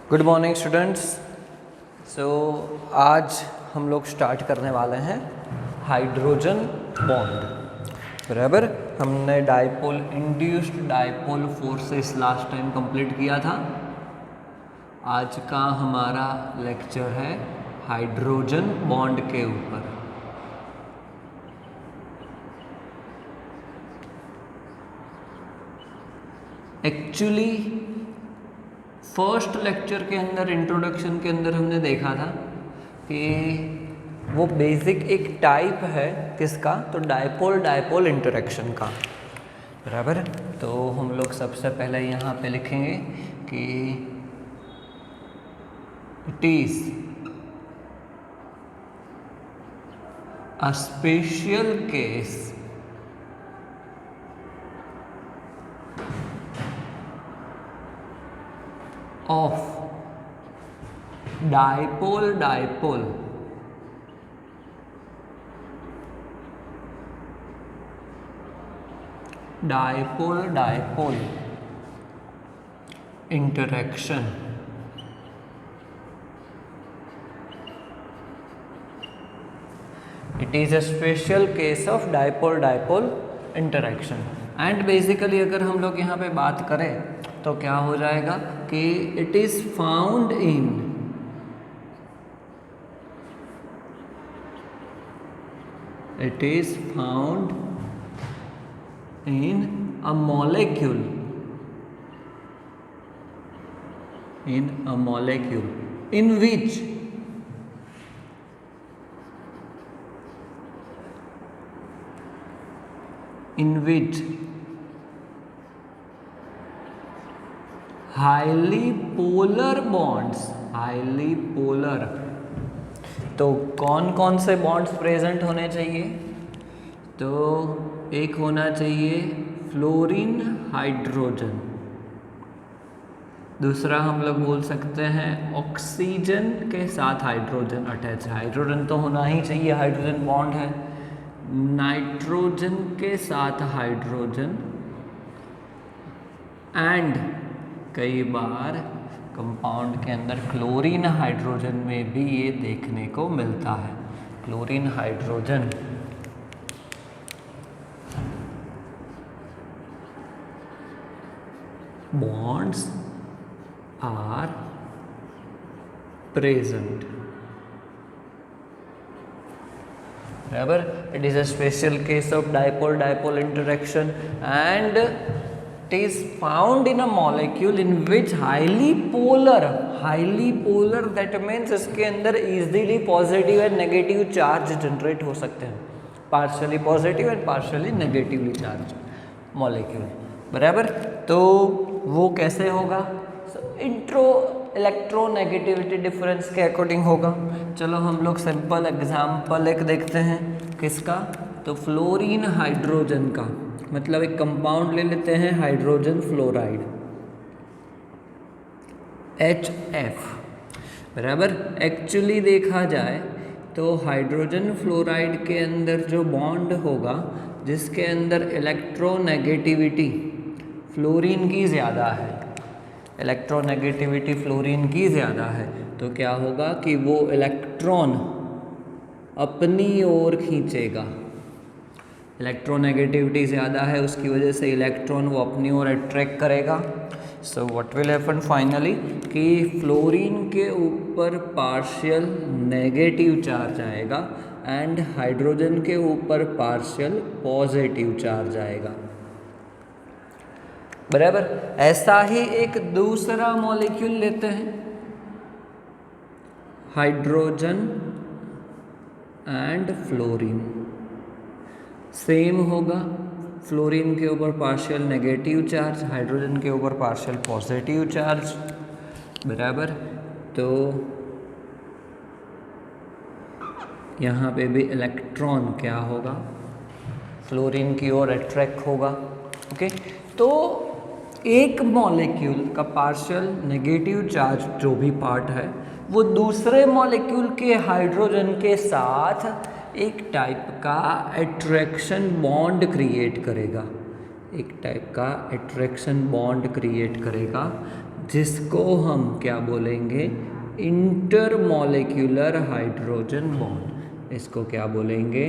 Good morning students. आज हम लोग स्टार्ट करने वाले हैं हाइड्रोजन बॉन्ड। बराबर, हमने dipole induced dipole forces last time complete किया था। आज का हमारा लेक्चर है हाइड्रोजन बॉन्ड के ऊपर। एक्चुअली फर्स्ट लेक्चर के अंदर इंट्रोडक्शन के अंदर हमने देखा था कि वो बेसिक एक टाइप है किसका, तो डाइपोल डाइपोल इंटरेक्शन का। बराबर, तो हम लोग सबसे पहले यहाँ पे लिखेंगे कि it is a special case of dipole dipole dipole dipole interaction. It is a special case of dipole dipole interaction and basically अगर हम लोग यहाँ पे बात करें तो क्या हो जाएगा कि it is found in a molecule in which highly polar bonds, highly polar, तो कौन कौन से बॉन्ड्स प्रेजेंट होने चाहिए, तो एक होना चाहिए फ्लोरीन हाइड्रोजन, दूसरा हम लोग बोल सकते हैं ऑक्सीजन के साथ हाइड्रोजन अटैच, हाइड्रोजन तो होना ही चाहिए, हाइड्रोजन बॉन्ड है, नाइट्रोजन के साथ हाइड्रोजन, एंड कई बार कंपाउंड के अंदर क्लोरीन हाइड्रोजन में भी ये देखने को मिलता है, chlorine hydrogen. Bonds are present. बराबर, it is a special case of dipole dipole interaction and it is found in a molecule in which highly polar that means इसके अंदर easily positive and negative charge generate हो सकते हैं, partially positive and partially negatively charged molecule। बराबर, तो वो कैसे होगा, इलेक्ट्रोनेगेटिविटी डिफरेंस के अकॉर्डिंग होगा। चलो हम लोग सिंपल एग्जाम्पल एक देखते हैं, किसका, तो फ्लोरीन हाइड्रोजन का, मतलब एक कंपाउंड ले लेते हैं हाइड्रोजन फ्लोराइड HF। बराबर, एक्चुअली देखा जाए तो हाइड्रोजन फ्लोराइड के अंदर जो बॉन्ड होगा जिसके अंदर इलेक्ट्रोनेगेटिविटी फ्लोरीन की ज़्यादा है, इलेक्ट्रोनेगेटिविटी फ्लोरीन की ज़्यादा है, तो क्या होगा कि वो इलेक्ट्रॉन अपनी ओर खींचेगा, इलेक्ट्रोनेगेटिविटी ज़्यादा है उसकी वजह से इलेक्ट्रॉन वो अपनी ओर अट्रैक्ट करेगा। So what will happen finally कि फ्लोरीन के ऊपर पार्शियल नेगेटिव चार्ज आएगा एंड हाइड्रोजन के ऊपर पार्शियल पॉजिटिव चार्ज आएगा। बराबर, ऐसा ही एक दूसरा मॉलिक्यूल लेते हैं हाइड्रोजन एंड फ्लोरीन, सेम होगा, फ्लोरीन के ऊपर पार्शियल नेगेटिव चार्ज, हाइड्रोजन के ऊपर पार्शियल पॉजिटिव चार्ज। बराबर, तो यहाँ पे भी इलेक्ट्रॉन क्या होगा, फ्लोरीन की ओर अट्रैक्ट होगा। ओके, तो एक मॉलिक्यूल का पार्शियल नेगेटिव चार्ज जो भी पार्ट है वो दूसरे मॉलिक्यूल के हाइड्रोजन के साथ एक टाइप का अट्रैक्शन बॉन्ड क्रिएट करेगा, एक टाइप का अट्रैक्शन बॉन्ड क्रिएट करेगा जिसको हम क्या बोलेंगे, इंटरमॉलिक्यूलर हाइड्रोजन बॉन्ड। इसको क्या बोलेंगे,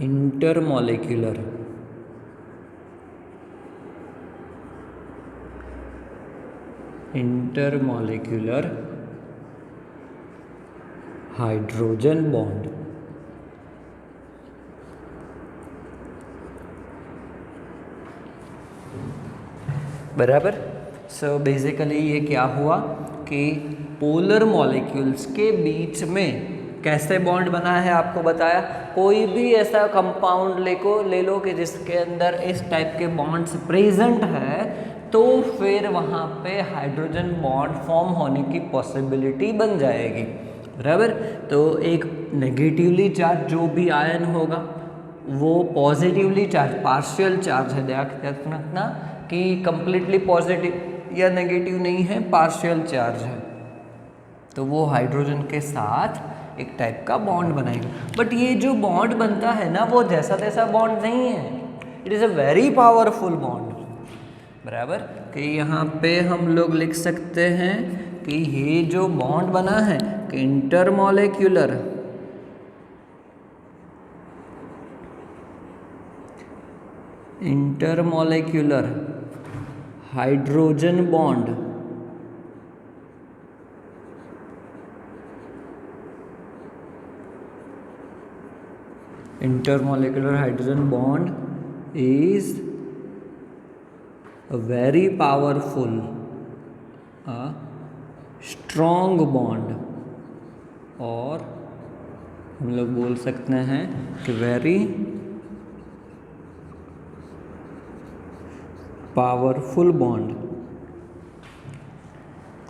इंटरमॉलिक्यूलर हाइड्रोजन बॉन्ड। बराबर। सो बेसिकली ये क्या हुआ कि पोलर मॉलिक्यूल्स के बीच में कैसे बॉन्ड बना है आपको बताया। कोई भी ऐसा कंपाउंड ले लो कि जिसके अंदर इस टाइप के बॉन्ड्स प्रेजेंट है, तो फिर वहाँ पे हाइड्रोजन बॉन्ड फॉर्म होने की पॉसिबिलिटी बन जाएगी। बराबर। तो एक नेगेटिवली चार्ज जो भी आयन होगा वो पॉजिटिवली चार्ज, पार्शियल चार्ज है, ध्यान रखना कि कंप्लीटली पॉजिटिव या नेगेटिव नहीं है, पार्शियल चार्ज है, तो वो हाइड्रोजन के साथ एक टाइप का बॉन्ड बनाएगा। बट ये जो बॉन्ड बनता है ना, वो जैसा तैसा बॉन्ड नहीं है, it is a very powerful bond. बराबर। कि यहाँ पे हम लोग लिख सकते हैं कि ये जो बॉन्ड बना है कि intermolecular hydrogen bond is a very powerful, strong bond, और हम लोग बोल सकते हैं कि वेरी पावरफुल बॉन्ड।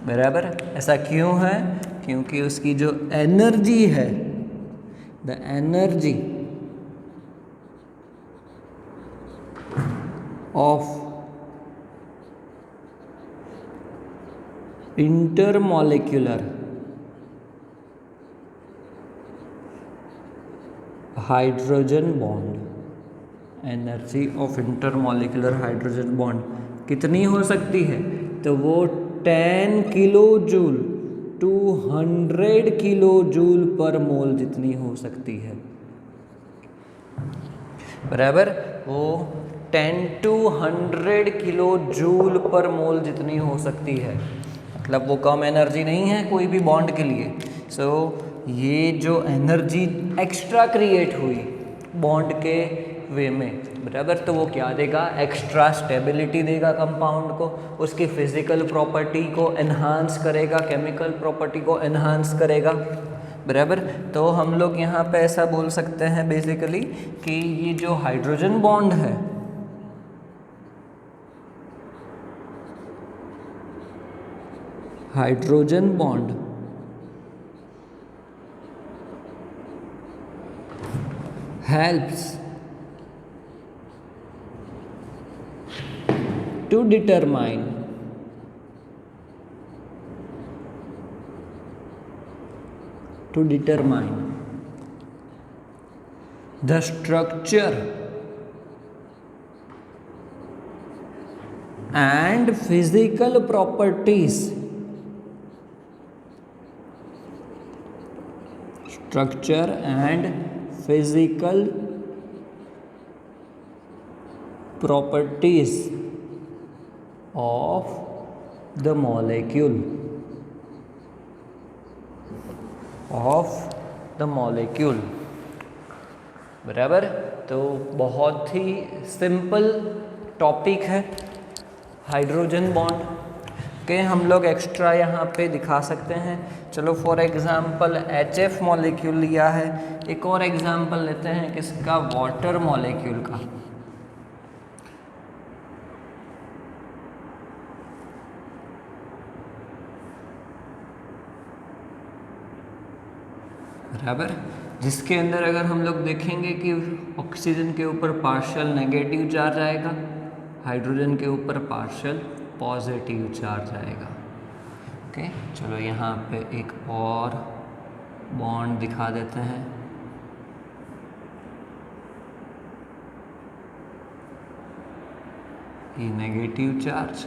बराबर। ऐसा क्यों है, क्योंकि उसकी जो एनर्जी है, the energy of intermolecular hydrogen bond, energy of intermolecular hydrogen bond कितनी हो सकती है, तो वो 10 किलो जूल 200 किलो जूल पर मोल जितनी हो सकती है। बराबर। वो 10 to 100 किलो जूल पर मोल जितनी हो सकती है, मतलब वो कम एनर्जी नहीं है कोई भी बॉन्ड के लिए। सो ये जो एनर्जी एक्स्ट्रा क्रिएट हुई बॉन्ड के वे में, बराबर, तो वो क्या देगा, एक्स्ट्रा स्टेबिलिटी देगा कंपाउंड को, उसकी फिजिकल प्रॉपर्टी को एनहांस करेगा, केमिकल प्रॉपर्टी को एनहांस करेगा। बराबर। तो हम लोग यहाँ पे ऐसा बोल सकते हैं बेसिकली कि ये जो हाइड्रोजन बॉन्ड है, hydrogen bond helps to determine the structure and physical properties of the molecule बराबर। तो बहुत ही सिंपल टॉपिक है हाइड्रोजन बॉन्ड के, हम लोग एक्स्ट्रा यहाँ पे दिखा सकते हैं। चलो फॉर एग्जांपल HF मॉलिक्यूल लिया है, एक और एग्जांपल लेते हैं किसका, वाटर मॉलिक्यूल का। बराबर। जिसके अंदर अगर हम लोग देखेंगे कि ऑक्सीजन के ऊपर पार्शियल नेगेटिव चार्ज आएगा, हाइड्रोजन के ऊपर पार्शियल पॉजिटिव चार्ज आएगा। ओके, चलो यहाँ पे एक और बॉन्ड दिखा देते हैं। ये नेगेटिव चार्ज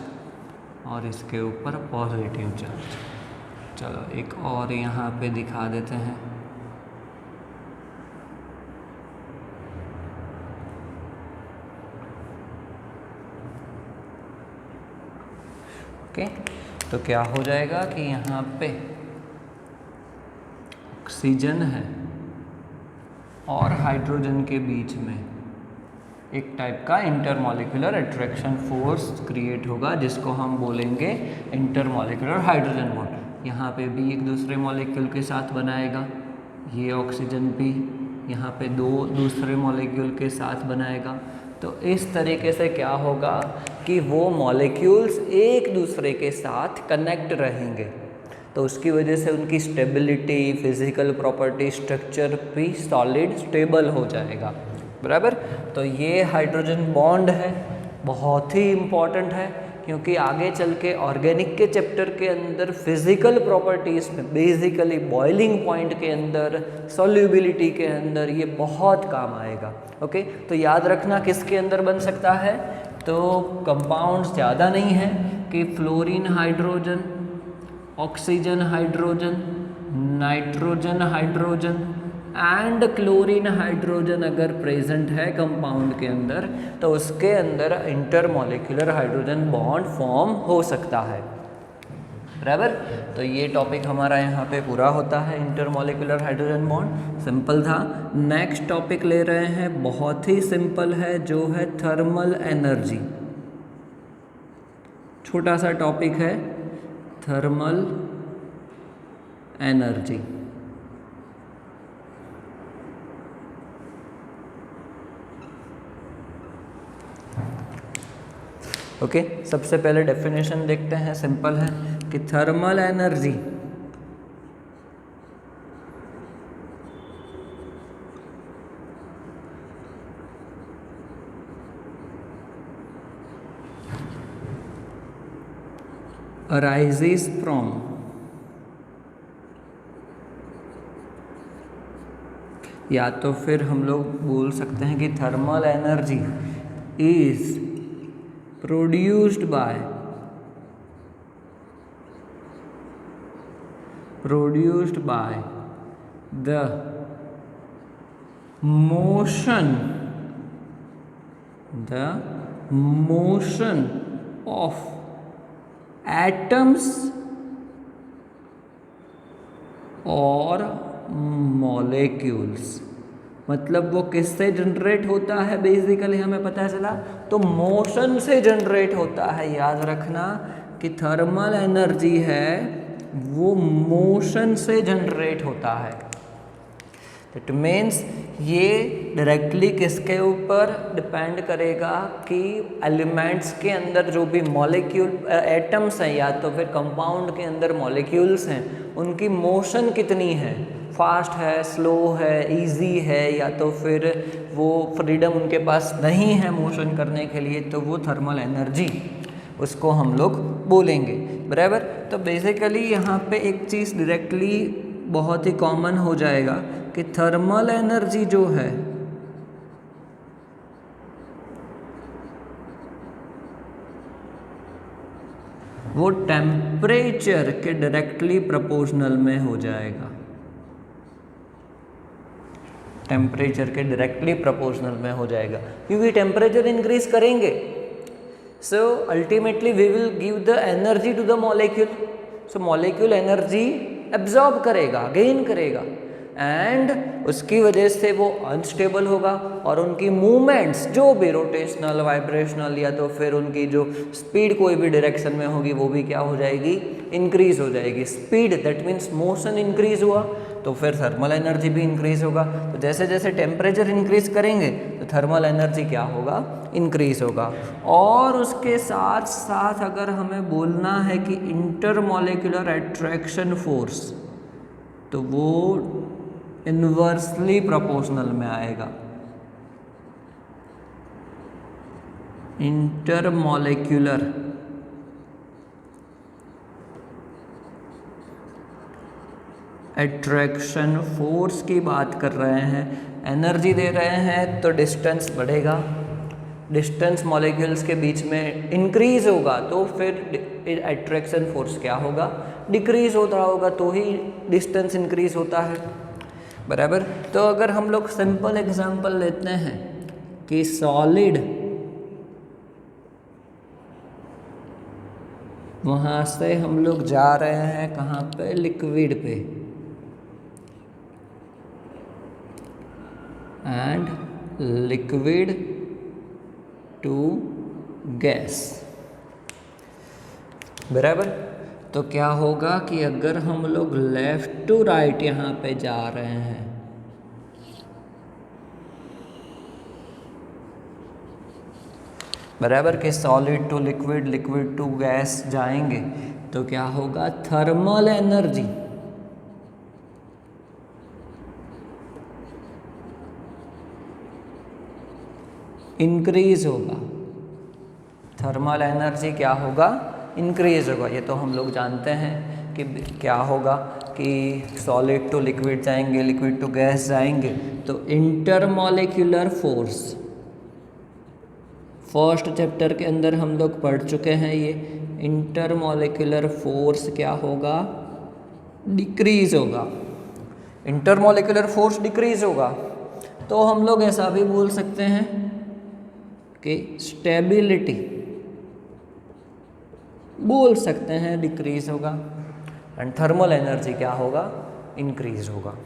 और इसके ऊपर पॉजिटिव चार्ज। चलो एक और यहाँ पे दिखा देते हैं। ओके, तो क्या हो जाएगा कि यहाँ पे ऑक्सीजन है और हाइड्रोजन के बीच में एक टाइप का इंटरमॉलिक्यूलर अट्रैक्शन फोर्स क्रिएट होगा, जिसको हम बोलेंगे इंटरमॉलिक्यूलर हाइड्रोजन बॉन्ड। यहाँ पे भी एक दूसरे मॉलिक्यूल के साथ बनाएगा, ये ऑक्सीजन भी यहाँ पे दो दूसरे मॉलिक्यूल के साथ बनाएगा। तो इस तरीके से क्या होगा कि वो मॉलिक्यूल्स एक दूसरे के साथ कनेक्ट रहेंगे, तो उसकी वजह से उनकी स्टेबिलिटी, फिजिकल प्रॉपर्टी, स्ट्रक्चर भी सॉलिड स्टेबल हो जाएगा। बराबर। तो ये हाइड्रोजन बॉन्ड है, बहुत ही इम्पॉर्टेंट है, क्योंकि आगे चल के ऑर्गेनिक के चैप्टर के अंदर फिजिकल प्रॉपर्टीज़ में, बेसिकली बॉइलिंग पॉइंट के अंदर, सॉल्युबिलिटी के अंदर ये बहुत काम आएगा। ओके, तो याद रखना किसके अंदर बन सकता है, तो कंपाउंड्स ज़्यादा नहीं है कि fluorine hydrogen, oxygen hydrogen, nitrogen hydrogen and chlorine hydrogen अगर प्रेजेंट है कंपाउंड के अंदर, तो उसके अंदर इंटरमॉलिक्यूलर हाइड्रोजन बॉन्ड फॉर्म हो सकता है। बराबर। तो ये टॉपिक हमारा यहाँ पे पूरा होता है, इंटरमॉलिक्यूलर हाइड्रोजन बॉन्ड। सिंपल था। नेक्स्ट टॉपिक ले रहे हैं, बहुत ही सिंपल है, जो है थर्मल एनर्जी। छोटा सा टॉपिक है, थर्मल एनर्जी। ओके, सबसे पहले डेफिनेशन देखते हैं, सिंपल है कि थर्मल एनर्जी arises from या तो फिर हम लोग बोल सकते हैं कि thermal energy is produced by the motion of atoms और molecules। मतलब वो किससे जनरेट होता है, बेसिकली हमें पता चला, तो मोशन से जनरेट होता है। याद रखना कि थर्मल एनर्जी है वो मोशन से जनरेट होता है। दैट मीन्स ये डायरेक्टली किसके ऊपर डिपेंड करेगा कि एलिमेंट्स के अंदर जो भी मॉलिक्यूल एटम्स हैं या तो फिर कंपाउंड के अंदर मॉलिक्यूल्स हैं, उनकी मोशन कितनी है, फास्ट है, स्लो है, इजी है, या तो फिर वो फ्रीडम उनके पास नहीं है मोशन करने के लिए, तो वो थर्मल एनर्जी उसको हम लोग बोलेंगे। बराबर। तो बेसिकली यहाँ पे एक चीज़ डायरेक्टली बहुत ही कॉमन हो जाएगा कि थर्मल एनर्जी जो है वो टेम्परेचर के डायरेक्टली प्रोपोर्शनल में हो जाएगा, टेम्परेचर के डायरेक्टली प्रोपोर्शनल में हो जाएगा, क्योंकि टेम्परेचर इंक्रीज करेंगे, so ultimately we will give the energy to the molecule. So molecule energy absorb करेगा, गेन करेगा, एंड उसकी वजह से वो अनस्टेबल होगा और उनकी मूवमेंट्स जो भी रोटेशनल, वाइब्रेशनल या तो फिर उनकी जो स्पीड कोई भी डायरेक्शन में होगी वो भी क्या हो जाएगी, इंक्रीज हो जाएगी। Speed that means motion increase हुआ तो फिर थर्मल एनर्जी भी इंक्रीज होगा। तो जैसे जैसे टेम्परेचर इंक्रीज करेंगे तो थर्मल एनर्जी क्या होगा, इंक्रीज होगा। और उसके साथ साथ अगर हमें बोलना है कि इंटरमॉलिक्यूलर अट्रैक्शन फोर्स, तो वो इन्वर्सली प्रोपोर्शनल में आएगा। इंटरमॉलिक्यूलर अट्रैक्शन फोर्स की बात कर रहे हैं, एनर्जी दे रहे हैं, तो डिस्टेंस बढ़ेगा, डिस्टेंस मॉलिक्यूल्स के बीच में इंक्रीज होगा, तो फिर अट्रैक्शन फोर्स क्या होगा, डिक्रीज होता होगा, तो ही डिस्टेंस इंक्रीज होता है, बराबर। तो अगर हम लोग सिंपल एग्जांपल लेते हैं कि सॉलिड वहाँ से हम लोग जा रहे हैं कहाँ पे, लिक्विड पे, एंड लिक्विड टू गैस, बराबर। तो क्या होगा कि अगर हम लोग लेफ्ट टू राइट यहाँ पे जा रहे हैं, बराबर, कि solid to liquid, liquid to gas जाएंगे, तो क्या होगा, थर्मल एनर्जी इंक्रीज होगा, थर्मल एनर्जी क्या होगा, इंक्रीज होगा। ये तो हम लोग जानते हैं कि क्या होगा कि सॉलिड टू लिक्विड जाएंगे, लिक्विड टू गैस जाएंगे, तो इंटरमॉलिक्यूलर फोर्स फर्स्ट चैप्टर के अंदर हम लोग पढ़ चुके हैं। ये इंटरमॉलिक्यूलर फोर्स क्या होगा, डिक्रीज होगा, इंटरमॉलिक्यूलर फोर्स डिक्रीज होगा। तो हम लोग ऐसा भी बोल सकते हैं कि स्टेबिलिटी बोल सकते हैं डिक्रीज होगा, एंड थर्मल एनर्जी क्या होगा, इंक्रीज होगा,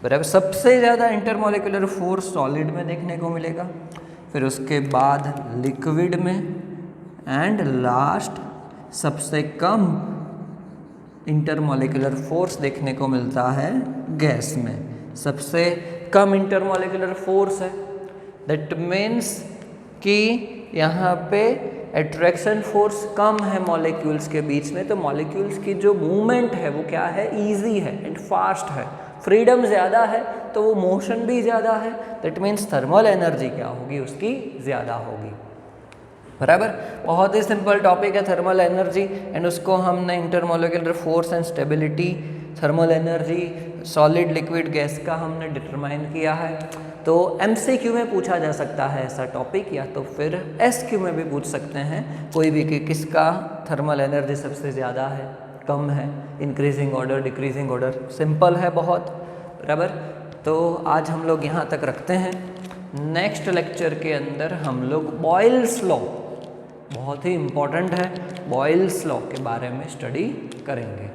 बराबर। सबसे ज़्यादा इंटरमॉलिक्यूलर फोर्स सॉलिड में देखने को मिलेगा, फिर उसके बाद लिक्विड में, एंड लास्ट सबसे कम इंटरमॉलिक्यूलर फोर्स देखने को मिलता है गैस में। सबसे कम इंटरमॉलिक्यूलर फोर्स है, दैट मीन्स कि यहाँ पे अट्रैक्शन फोर्स कम है मॉलिक्यूल्स के बीच में, तो मॉलिक्यूल्स की जो मूवमेंट है वो क्या है, ईजी है एंड फास्ट है, फ्रीडम ज़्यादा है, तो वो मोशन भी ज़्यादा है, दैट मीन्स थर्मल एनर्जी क्या होगी, उसकी ज़्यादा होगी, बराबर। बहुत ही सिंपल टॉपिक है थर्मल एनर्जी, एंड उसको हमने intermolecular force and stability, thermal energy, solid liquid gas का हमने डिटरमाइन किया है। तो MCQ में पूछा जा सकता है ऐसा टॉपिक, या तो फिर SQ में भी पूछ सकते हैं कोई भी कि किसका थर्मल एनर्जी सबसे ज़्यादा है, कम है, increasing order, decreasing order, simple है बहुत, बराबर। तो आज हम लोग यहाँ तक रखते हैं। नेक्स्ट लेक्चर के अंदर हम लोग बॉयल्स लॉ, बहुत ही इम्पोर्टेंट है, बॉयल्स लॉ के बारे में स्टडी करेंगे।